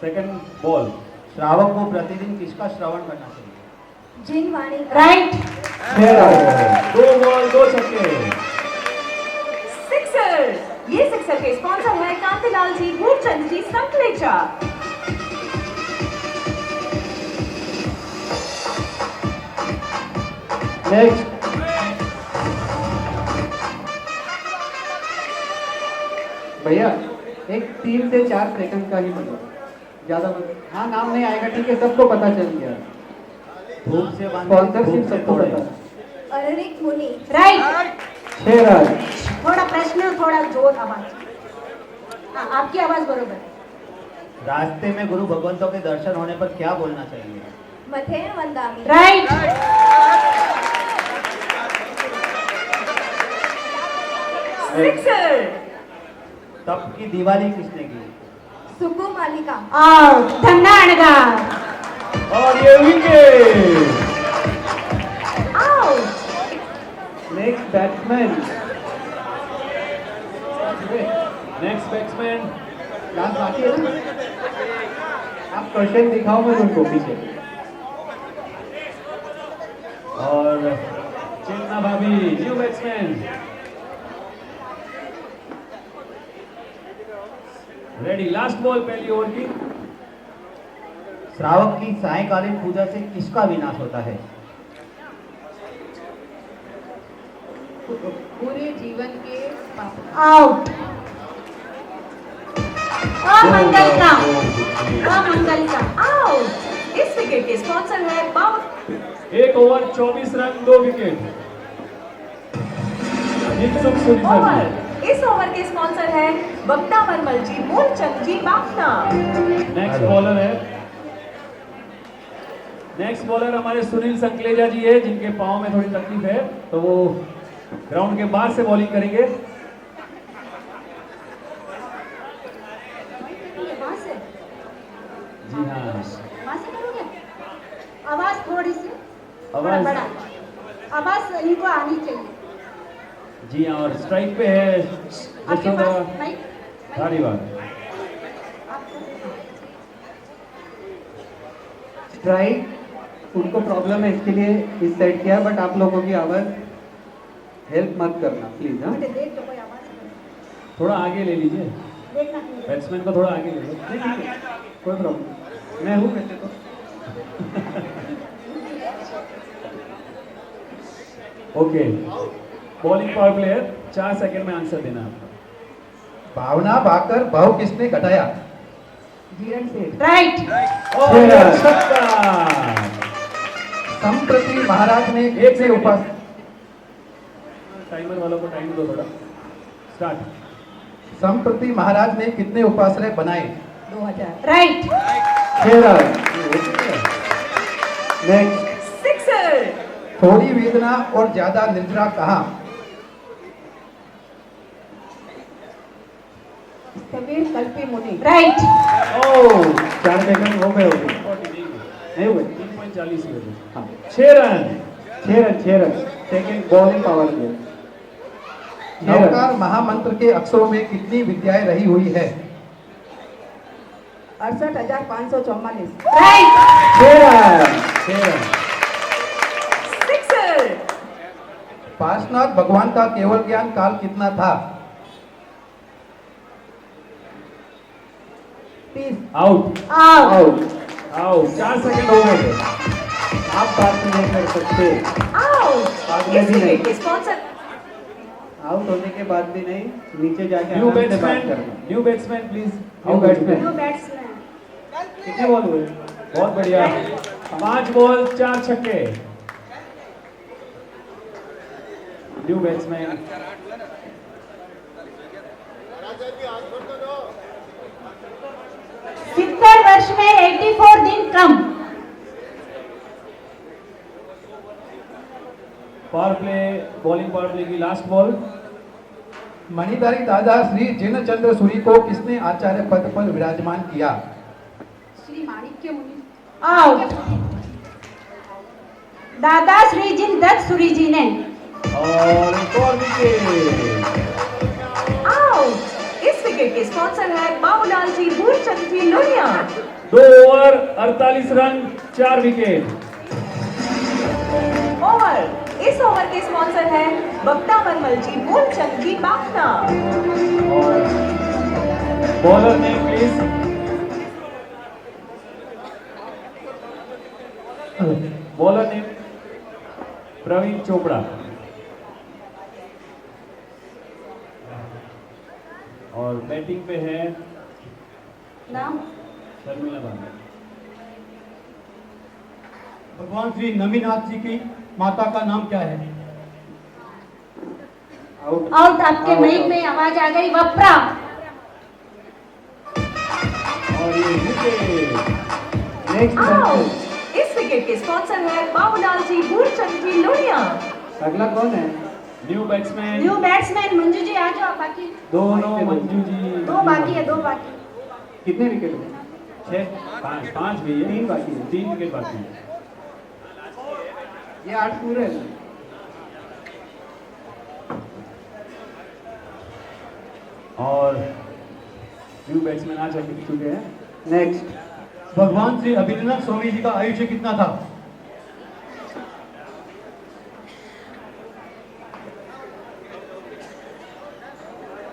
Second ball. श्रावक को प्रतिदिन किसका श्रवण करना चाहिए? जिनवाणी। राइट। 2 बॉल 2 छक्के। सिक्सर। ये सिक्सर के स्पॉन्सर है कांतिलाल जी, मूलचंद जी, संकलेचा। नेक्स्ट भैया एक 3 से 4 सेकंड का ही मतलब, ज्यादा हाँ नाम नहीं आएगा, ठीक है, सबको पता चल गया। धूप से स्पॉन्सरशिप सबको पता। अररिक मुनि। राइट। 6 रन। थोड़ा प्रश्न, थोड़ा जोर आवाज। हाँ, आपकी आवाज बरोबर। रास्ते में गुरु भगवंतों के दर्शन होने पर क्या बोलना चाहिए? मथे वंदामी। राइट। सिक्सर। तब की दिवाली किसने की? सुकु मालिका। आउट। धन्ना अणगा। और ये wicket. Out. Next batsman. Next batsman. Last बाकी है ना? आप क्वेश्चन दिखाओ मैं उनको पीछे। और चेतना भाभी new batsman. Ready, last ball पहली ओवर की। श्रावक की सायंकालीन पूजा से किसका विनाश होता है? पूरे जीवन के पाप। आउट। अमंगल का। अमंगल का। आउट। इस विकेट के स्पॉन्सर है बाउट। 1 ओवर 24 रन 2 विकेट। ओवर। इस ओवर के स्पॉन्सर है बक्ता वर्मल जी, मूलचंद जी, बापना। नेक्स्ट बॉलर है, नेक्स्ट बॉलर हमारे सुनील संकलेजा जी है, जिनके पांव में थोड़ी तकलीफ है, तो वो ग्राउंड के बाहर से बॉलिंग करेंगे। जी हाँ, वहाँ से करोगे? आवाज थोड़ी सी, थोड़ा आवाज बड़ा आवाज इनको आनी चाहिए। जी हाँ, और स्ट्राइक पे है आपके यशोदा पास माइक? धारीवाल। स्ट्राइक उनको प्रॉब्लम है, इसके लिए इस साइड किया, बट आप लोगों की आवाज हेल्प मत करना प्लीज। हाँ, देख तो कोई आवाज थोड़ा आगे ले लीजिए, देखना। बैट्समैन को थोड़ा आगे ले लो। नहीं, ठीक है, कोई प्रॉब्लम, मैं हूँ वैसे तो। Okay, bowling power player, 4 second में आंसर देना आपको। भावना भाकर भाव किसने घटाया? जीरण सेठ। राइट। और छक्का। संप्रति महाराज ने एक से उपास, टाइमर वालों को टाइम दो थोड़ा। स्टार्ट। संप्रति महाराज ने कितने उपाश्रय बनाए? 2000। राइट। 6 रन। नेक्स्ट। सिक्सर। थोड़ी वेदना और ज्यादा निद्रा कहाँ? कबीर कल्पी मुनि। राइट। ओह, 4 सेकंड हो गए होंगे, नहीं हुए? 3.40 हुए थे। हाँ, 6 run. 6 run. Second bowling power play. Navkar महामंत्र के अक्षरों में कितनी विद्याएं रही हुई है? 68,544। Right. 6 run. 6 run. Sixer. Parshvanath भगवान का केवल ज्ञान काल कितना था? 30। आउट। आउट। आउट। 4 सेकंड हो गए थे। आप बात नहीं कर सकते, आउट। बाद में इस भी नहीं। विकेट के स्पॉन्सर आउट होने के बाद भी नहीं, नीचे जाके न्यू आराम से बात बैट्समैन, करना। New batsman please. New batsman. No batsman. कितने बॉल हुए? बहुत बढ़िया, 5 बॉल 4 छक्के। New batsman. 70 वर्ष में 84 दिन कम। Power play, bowling power play की लास्ट बॉल। मणिधारी दादा श्री जिनचंद्र सूरी को किसने आचार्य पद पर विराजमान किया? श्री माणिक्य मुनि। आउट। दादा श्री जिन दत्त सूरी जी ने। और एक और विकेट। आउट। इस विकेट के स्पॉन्सर है Babulal ji, Moolchand ji, Lohia. 2 over 48 run 4 wicket. Over. इस ओवर के स्पॉन्सर है बक्ता वर्मल जी, मूलचंद जी, बापना। और bowler name please. Bowler name Praveen Chopra. और बैटिंग पे है नाम शर्मिला बांधे। भगवान श्री नमीनाथ जी की माता का नाम क्या है? आउट। आउट। आपके माइक में आवाज आ गई वपरा। और ये विकेट। Next out. इस विकेट के स्पॉन्सर है बाबूलाल जी भूरचंद जी लोहिया। अगला कौन है? New batsman new batsman Manju ji आ जाओ। बाकी दोनों मंजू जी। दो बाकी है, दो बाकी। कितने विकेट हुए? 6 5 भी है, 3 बाकी है। 3 विकेट बाकी है। ये 8 पूरे हैं। और न्यू बैट्समैन आ चुके हैं। नेक्स्ट भगवान श्री अभिनंदन स्वामी जी का आयुष्य कितना था?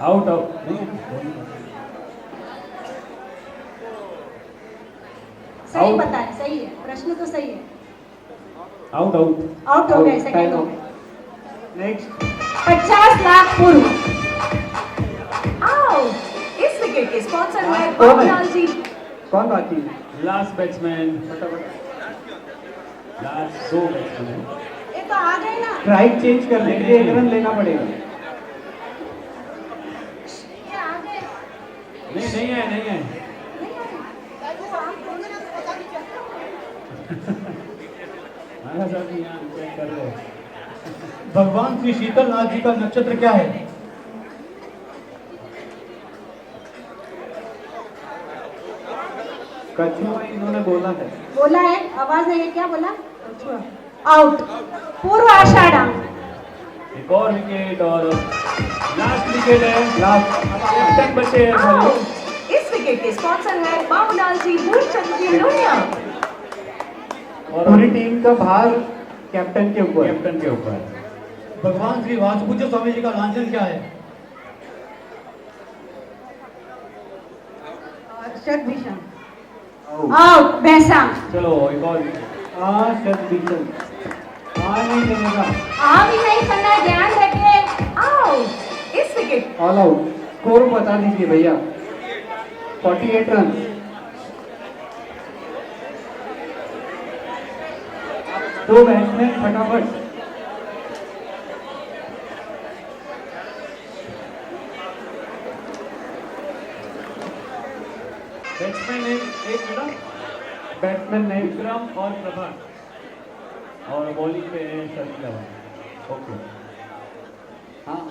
आउट आउट सही Out. बताएं, सही है, प्रश्न तो सही है। आउट आउट आउट हो गए, सेकंड हो गए। नेक्स्ट 50 लाख पूर्व। आउट। इस विकेट के स्पॉन्सर है कौन है? बाबूलाल जी। कौन बाकी है? Last batsman. फटाफट लास्ट 2 बैट्समैन है। ये तो आ गए ना। स्ट्राइक चेंज करने के लिए 1 रन लेना पड़ेगा। ये आ गए। नहीं नहीं है नहीं है। नहीं आए। वो आप दोनों ने पता नहीं चलता। महाराज साहब जी यहाँ चेक कर रहे हैं। भगवान श्री शीतलनाथ जी का नक्षत्र क्या है? कछुआ इन्होंने बोला है। बोला है, आवाज नहीं है, क्या बोला? आउट। पूर्व आषाढ़ा। एक और विकेट और लास्ट विकेट है। लास्ट कैप्टन बचे हैं खाली। आउट। इस विकेट के स्पॉन्सर है बाबूलाल जी भूरचंद जी लोहिया। और पूरी टीम का भार कैप्टन के ऊपर। कैप्टन के ऊपर। भगवान श्री वासुपूज्य स्वामी जी का लांछन क्या है? शतभीषण। आउट। भैंसा। चलो एक और विकेट। शतभीषण नहीं चलेगा। आप ही नहीं करना है, ध्यान रखिए। आउट। इस विकेट ऑल आउट। स्कोर बता दीजिए भैया। 48 रन। दो बैट्समैन फटाफट। बैट्समैन है एक मिनट। बैट्समैन नहीं। विक्रम और प्रभात। और बॉलिंग पे है शर्मिला बांधे। ओके। हाँ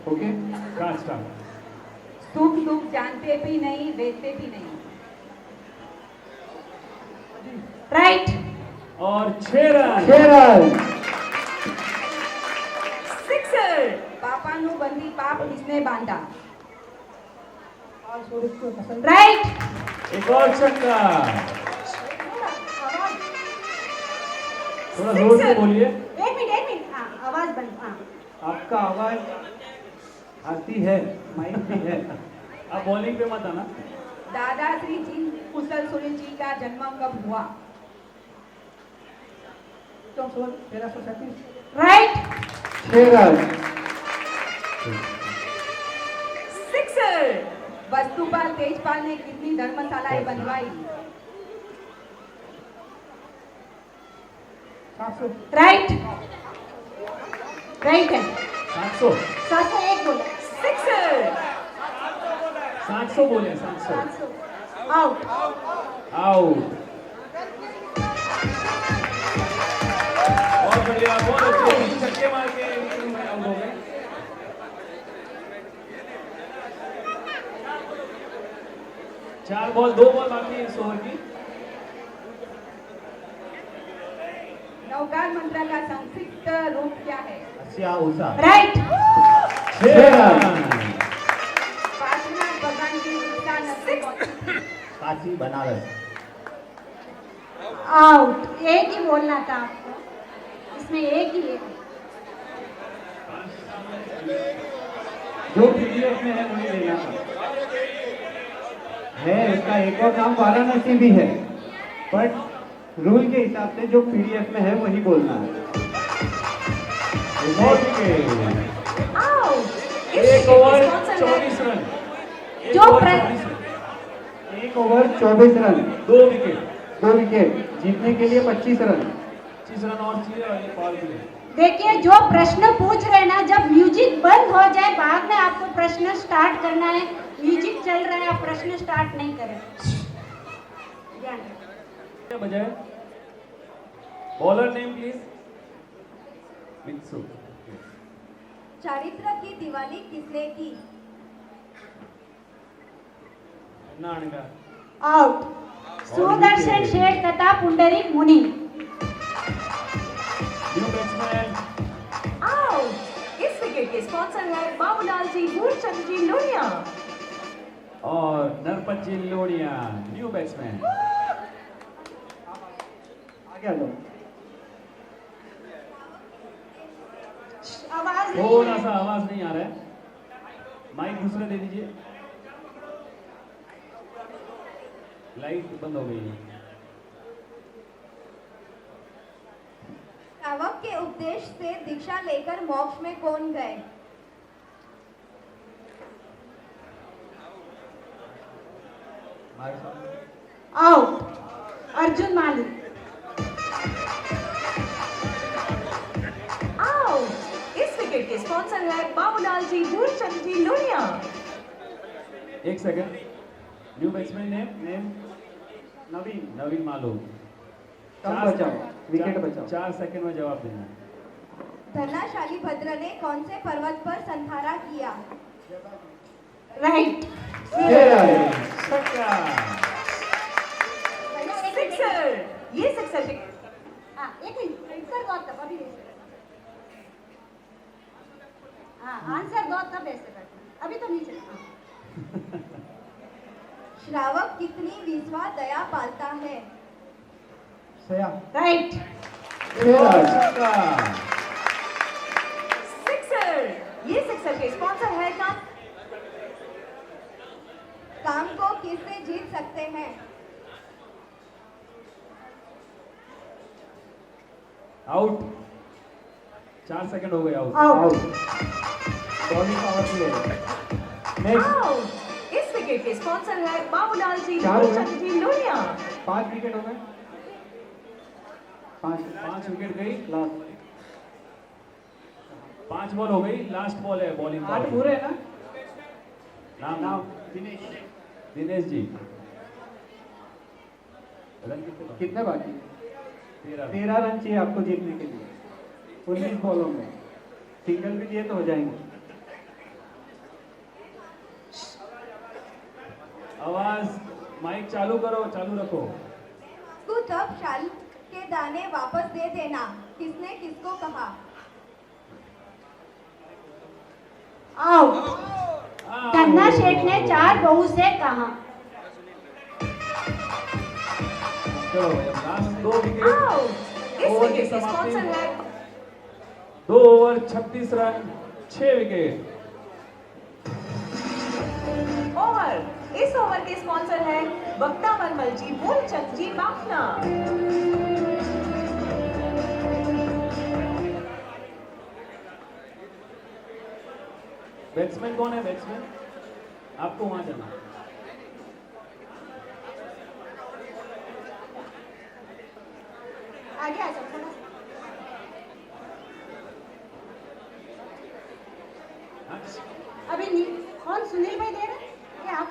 ओके। स्टार्ट। सुख दुख जानते भी नहीं, देते भी नहीं। राइट। और 6 रन। 6 रन। सिक्सर। पापा नु बंदी पाप किसने बांधा? राइट। एक और छक्का। थोड़ा जोर से बोलिए। एक मिनट। हाँ, आवाज बंद। हाँ। आपका आवाज आती है, माइक भी है। अब बॉलिंग पे मत आना। दादा श्री जी कुशल सूर्य जी का जन्म कब हुआ? Right. 6 run. Sixer. Vastupal Tejpal ने कितनी धर्मशालाएं बनवाई? राइट। राइट है। 700। 701 बोला। सिक्सर। 700 बोले 700। 700। आउट। आउट। बहुत बढ़िया, बहुत अच्छे 3 छक्के मार के आउट हो गए। चार बॉल 2 बॉल बाकी है इस ओवर की। नवकार मंत्र का संक्षिप्त रूप क्या है? अस्या उषा। राइट। 6 रन। पार्श्वनाथ भगवान की विद्या नगरी कौन सी थी? काशी बनारस। आउट। एक ही बोलना था आपको, इसमें एक ही है। जो पीडीएफ में है वही लेना है। इसका एक और नाम वाराणसी भी है, बट रूल के हिसाब से जो पीडीएफ में है वही बोलना है। और विकेट। आउट। इस एक विकेट ओवर के स्पॉन्सर है 24 रन। एक जो ओवर प्र- 24 run. 1 over 24 run, 2 wicket. 2 wicket, जीतने के लिए 25 रन। 25 रन और चाहिए और ये पावर प्ले। देखिए जो प्रश्न पूछ रहे हैं ना, जब म्यूजिक बंद हो जाए बाद में आपको प्रश्न स्टार्ट करना है। म्यूजिक चल रहा है, आप प्रश्न स्टार्ट नहीं करें। ध्यान रखें। क्या बजाय? Bowler name please. मित्सु। चारित्र की दिवाली किसने की? नानगा। आउट। सुदर्शन शेठ तथा पुंडरीक मुनि। New batsman. आउट। इस विकेट के स्पॉन्सर है बाबूलाल जी, मूलचंद जी, लोहिया। और नरपत जी लोडिया न्यू बैट्समैन। आगे आ जाओ। आवाज नहीं थोड़ा है। सा आवाज नहीं आ रहा है, माइक दूसरा दे दीजिए। लाइट बंद हो गई है। श्रावक के उपदेश से दीक्षा लेकर मोक्ष में कौन गए? आउट। अर्जुन माली। आउट। इस विकेट के स्पॉन्सर है बाबूलाल जी, मूलचंद जी, लोहिया। एक सेकंड। न्यू बैट्समैन नेम नवीन। नवीन मालू। कम बचाओ, विकेट बचाओ। 4 सेकंड में जवाब देना है। धरनाशाली भद्र ने कौन से पर्वत पर संथारा किया? राइट। छक्का। सिक्सर। ये सिक्सर हाँ, एक मिनट आंसर दो तब अभी ऐसे। हाँ, आंसर दो तब ऐसे करना, अभी तो नहीं चलेगा। श्रावक कितनी विश्वा दया पालता है? सया। राइट। छक्का। सिक्सर। ये सिक्सर के स्पॉन्सर है काम को किससे जीत सकते हैं? आउट। 4 सेकंड हो गए। Out. Out. Bowling power play. Next. Out. इस विकेट के स्पॉन्सर है बाबूलाल जी, चार हो गए। मूलचंद जी, लोहिया। 5 विकेट हो गए। 5 विकेट गई। लास्ट 5 बॉल हो गई, लास्ट बॉल है बॉलिंग। 8 पूरे है ना? नाम दिनेश जी। रन कितने बाकी? 13। 13 रन चाहिए आपको जीतने के लिए 19 बॉलों में। सिंगल भी दिए तो हो जाएंगे। आवाज माइक चालू करो, चालू रखो। तू तब शाल के दाने वापस दे देना, किसने किसको कहा? आउट। धन्ना शेठ ने 4 बहू से कहा। चलो लास्ट 2 विकेट। आउट। इस ओवर की विकेट के समाप्ति। स्पॉन्सर है 2 ओवर 36 रन 6 विकेट। ओवर। इस ओवर के स्पॉन्सर है बक्ता मलमल जी, मूलचंद जी, बाफना। बैट्समैन कौन है? बैट्समैन आपको वहां जाना। आगे आ जाओ थोड़ा। हाँ? अभी नहीं, कौन सुनील भाई दे रहे हैं? ये आप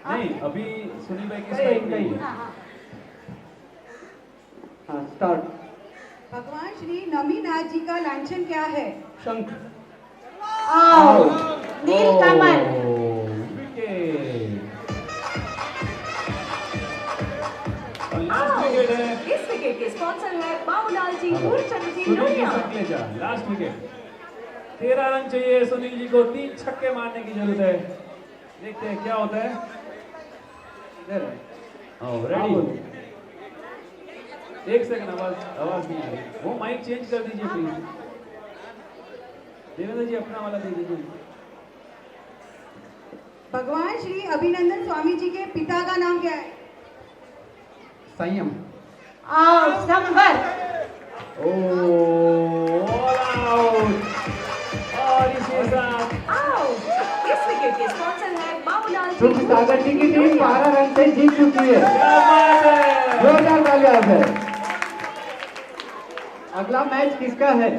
नहीं, अभी सुनील भाई किस एक टाइम नहीं। में? हाँ हाँ। हाँ स्टार्ट। भगवान श्री नमीनाथ जी का लांछन क्या है? शंख। आउट। नीलकमल। विकेट। और लास्ट विकेट है इस विकेट के स्पॉन्सर है Babulal ji, Moolchand ji, Sunil ji Lohia. Saklecha. Last wicket. 13 run चाहिए सुनील जी को, 3 छक्के मारने की जरूरत है। देखते हैं क्या होता है। रेडी। 1 सेकंड, आवाज नहीं आ रही। वो माइक चेंज कर दीजिए प्लीज। देवेंद्र जी अपना वाला दे दीजिए। भगवान श्री अभिनंदन स्वामी जी के पिता का नाम क्या है? संयम। आउट। संवर। All out. सुख सागर जी की टीम 12 रन से जीत चुकी है। जोरदार तालियां है। अगला मैच किसका है?